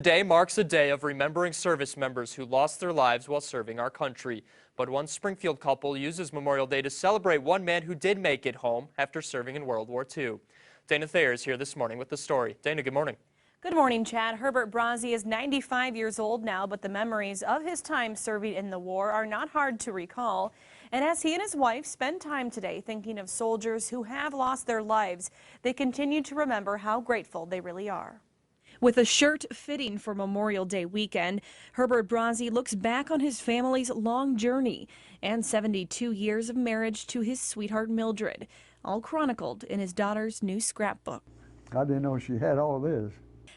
Today marks a day of remembering service members who lost their lives while serving our country. But one Springfield couple uses Memorial Day to celebrate one man who did make it home after serving in World War II. Dana Thayer is here this morning with the story. Dana, good morning. Good morning, Chad. Herbert Brazzi is 95 years old now, but the memories of his time serving in the war are not hard to recall. And as he and his wife spend time today thinking of soldiers who have lost their lives, they continue to remember how grateful they really are. With a shirt fitting for Memorial Day weekend, Herbert Brazzi looks back on his family's long journey and 72 years of marriage to his sweetheart Mildred, all chronicled in his daughter's new scrapbook. I didn't know she had all this.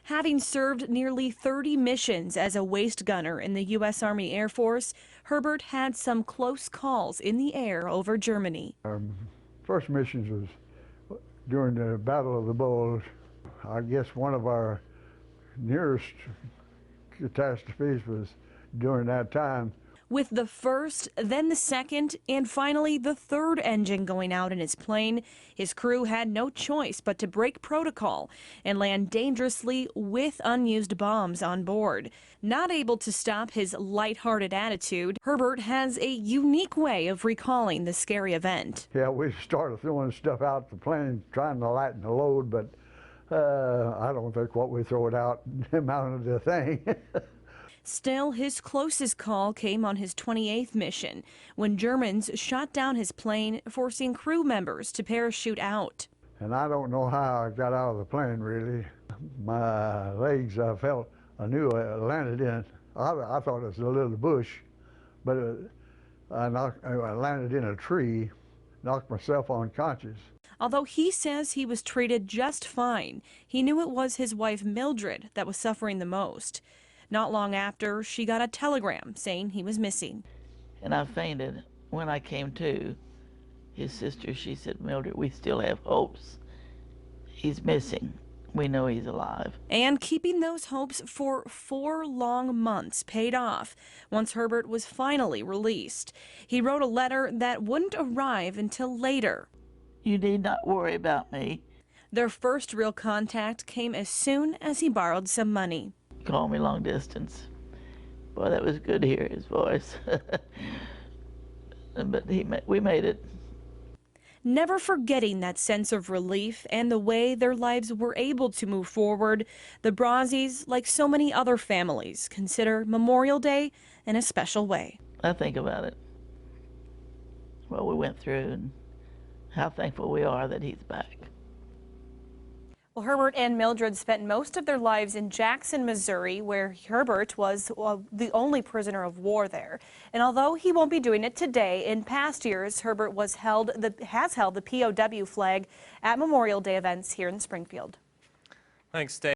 Having served nearly 30 missions as a waist gunner in the U.S. Army Air Force, Herbert had some close calls in the air over Germany. Our first missions was during the Battle of the Bulge. I guess one of our nearest catastrophes was during that time. With the first, then the second, and finally the third engine going out in his plane, his crew had no choice but to break protocol and land dangerously with unused bombs on board. Not able to stop his lighthearted attitude, Herbert has a unique way of recalling the scary event. Yeah, we started throwing stuff out the plane, trying to lighten the load, but I don't think what we throw it out amounted to a thing. Still, his closest call came on his 28th mission, when Germans shot down his plane, forcing crew members to parachute out. And I don't know how I got out of the plane, really. My legs, I felt, I knew I landed in. I thought it was a little bush, but I landed in a tree, knocked myself unconscious. Although he says he was treated just fine, he knew it was his wife Mildred that was suffering the most. Not long after, she got a telegram saying he was missing. And I fainted. When I came to, his sister, she said, "Mildred, we still have hopes. He's missing. We know he's alive." And keeping those hopes for 4 long months paid off once Herbert was finally released. He wrote a letter that wouldn't arrive until later. "You need not worry about me." Their first real contact came as soon as he borrowed some money. Call me long distance. Boy, that was good to hear his voice. But we made it. Never forgetting that sense of relief and the way their lives were able to move forward, the Brazzis, like so many other families, consider Memorial Day in a special way. I think about it, what we went through, and how thankful we are that he's back. Well, Herbert and Mildred spent most of their lives in Jackson, Missouri, where Herbert was the only prisoner of war there. And although he won't be doing it today, in past years, Herbert has held the POW flag at Memorial Day events here in Springfield. Thanks, Dana.